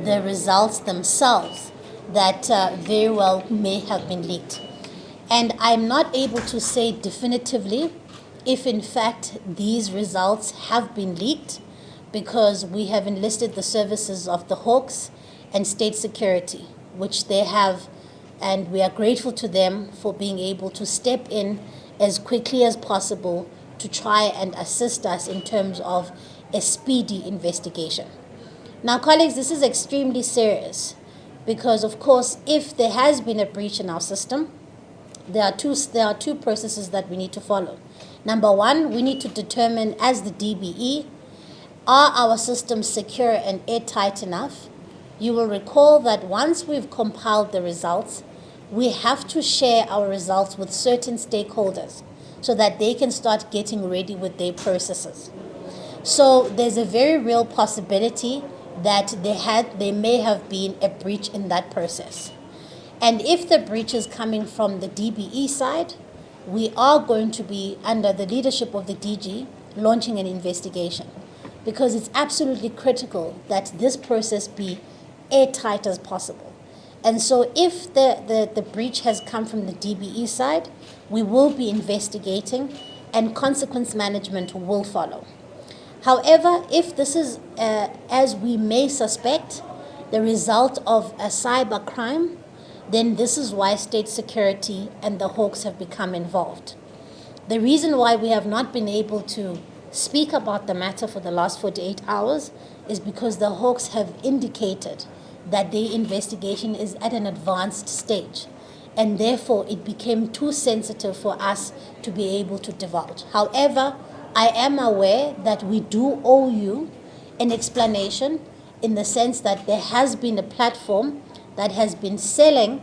the results themselves that very well may have been leaked. And I'm not able to say definitively if in fact these results have been leaked, because we have enlisted the services of the Hawks and State Security, which they have, and we are grateful to them for being able to step in as quickly as possible to try and assist us in terms of a speedy investigation. Now, colleagues, this is extremely serious because, of course, if there has been a breach in our system, there are two processes that we need to follow. Number one, we need to determine as the DBE, are our systems secure and airtight enough? You will recall that once we've compiled the results, we have to share our results with certain stakeholders so that they can start getting ready with their processes. So there's a very real possibility that there may have been a breach in that process. And if the breach is coming from the DBE side, we are going to be, under the leadership of the DG, launching an investigation, because it's absolutely critical that this process be airtight as possible. And so if the breach has come from the DBE side, we will be investigating and consequence management will follow. However, if this is, as we may suspect, the result of a cyber crime, then this is why State Security and the Hawks have become involved. The reason why we have not been able to speak about the matter for the last 48 hours is because the Hawks have indicated that their investigation is at an advanced stage, and therefore it became too sensitive for us to be able to divulge. However, I am aware that we do owe you an explanation, in the sense that there has been a platform that has been selling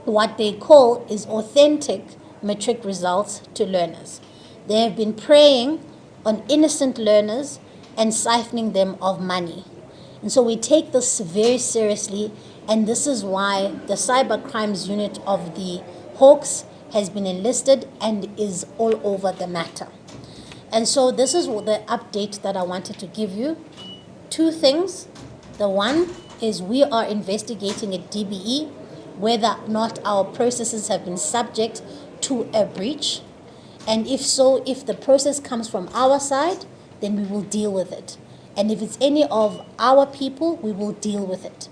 what they call is authentic matric results to learners. They have been preying on innocent learners and siphoning them of money. And so we take this very seriously, and this is why the cyber crimes unit of the Hawks has been enlisted and is all over the matter. And so this is the update that I wanted to give you. Two things. The one is we are investigating at DBE whether or not our processes have been subject to a breach. And if so, if the process comes from our side, then we will deal with it. And if it's any of our people, we will deal with it.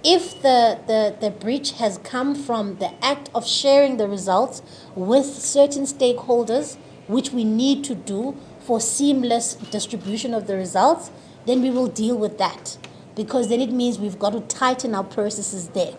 If the breach has come from the act of sharing the results with certain stakeholders, which we need to do for seamless distribution of the results, then we will deal with that, because then it means we've got to tighten our processes there.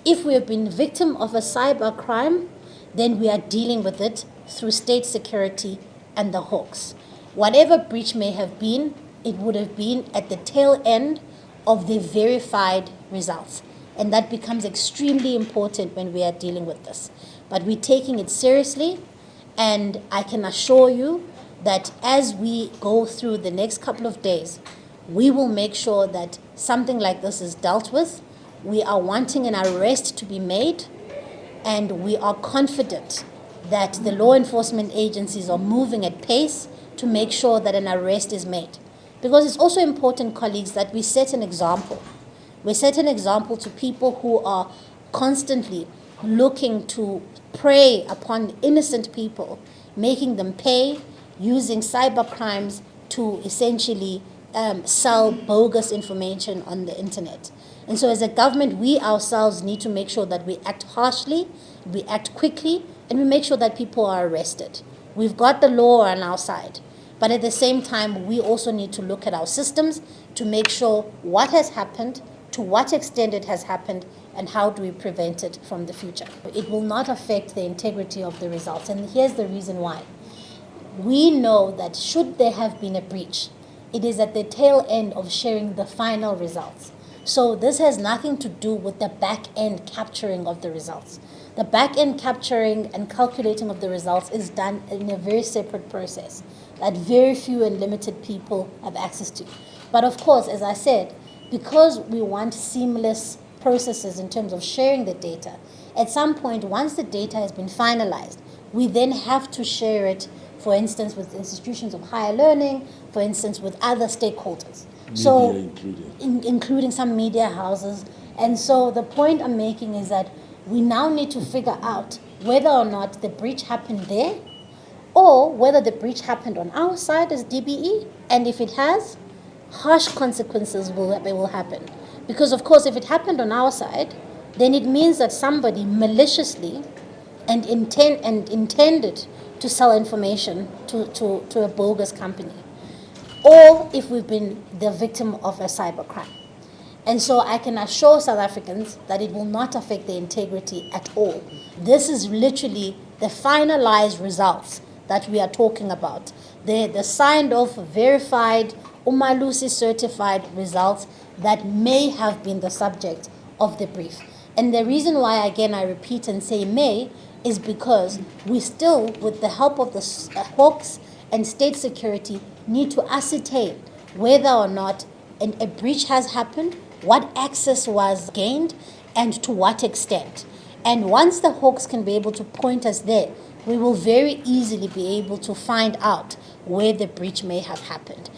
If we have been victim of a cyber crime, then we are dealing with it through State Security and the Hawks. Whatever breach may have been, it would have been at the tail end of the verified results. And that becomes extremely important when we are dealing with this. But we're taking it seriously, and I can assure you that as we go through the next couple of days, we will make sure that something like this is dealt with. We are wanting an arrest to be made, and we are confident that the law enforcement agencies are moving at pace to make sure that an arrest is made. Because it's also important, colleagues, that we set an example. We set an example to people who are constantly looking to prey upon innocent people, making them pay, using cyber crimes to essentially sell bogus information on the internet. And so as a government, we ourselves need to make sure that we act harshly, we act quickly, and we make sure that people are arrested. We've got the law on our side. But at the same time, we also need to look at our systems to make sure what has happened, to what extent it has happened, and how do we prevent it from the future. It will not affect the integrity of the results. And here's the reason why. We know that should there have been a breach, it is at the tail end of sharing the final results. So this has nothing to do with the back-end capturing of the results. The back-end capturing and calculating of the results is done in a very separate process that very few and limited people have access to. But of course, as I said, because we want seamless processes in terms of sharing the data, at some point, once the data has been finalized, we then have to share it, for instance, with institutions of higher learning, for instance, with other stakeholders. So, Media included. including some media houses. And so the point I'm making is that we now need to figure out whether or not the breach happened there, or whether the breach happened on our side as DBE, and if it has, harsh consequences will happen. Because of course, if it happened on our side, then it means that somebody maliciously and intended to sell information to a bogus company, or if we've been the victim of a cybercrime. And so I can assure South Africans that it will not affect their integrity at all. This is literally the finalized results that we are talking about. The signed off, verified, Umalusi certified results that may have been the subject of the brief. And the reason why, again, I repeat and say may, is because we still, with the help of the Hawks and state security, need to ascertain whether or not a breach has happened, what access was gained, and to what extent. And once the Hawks can be able to point us there, we will very easily be able to find out where the breach may have happened.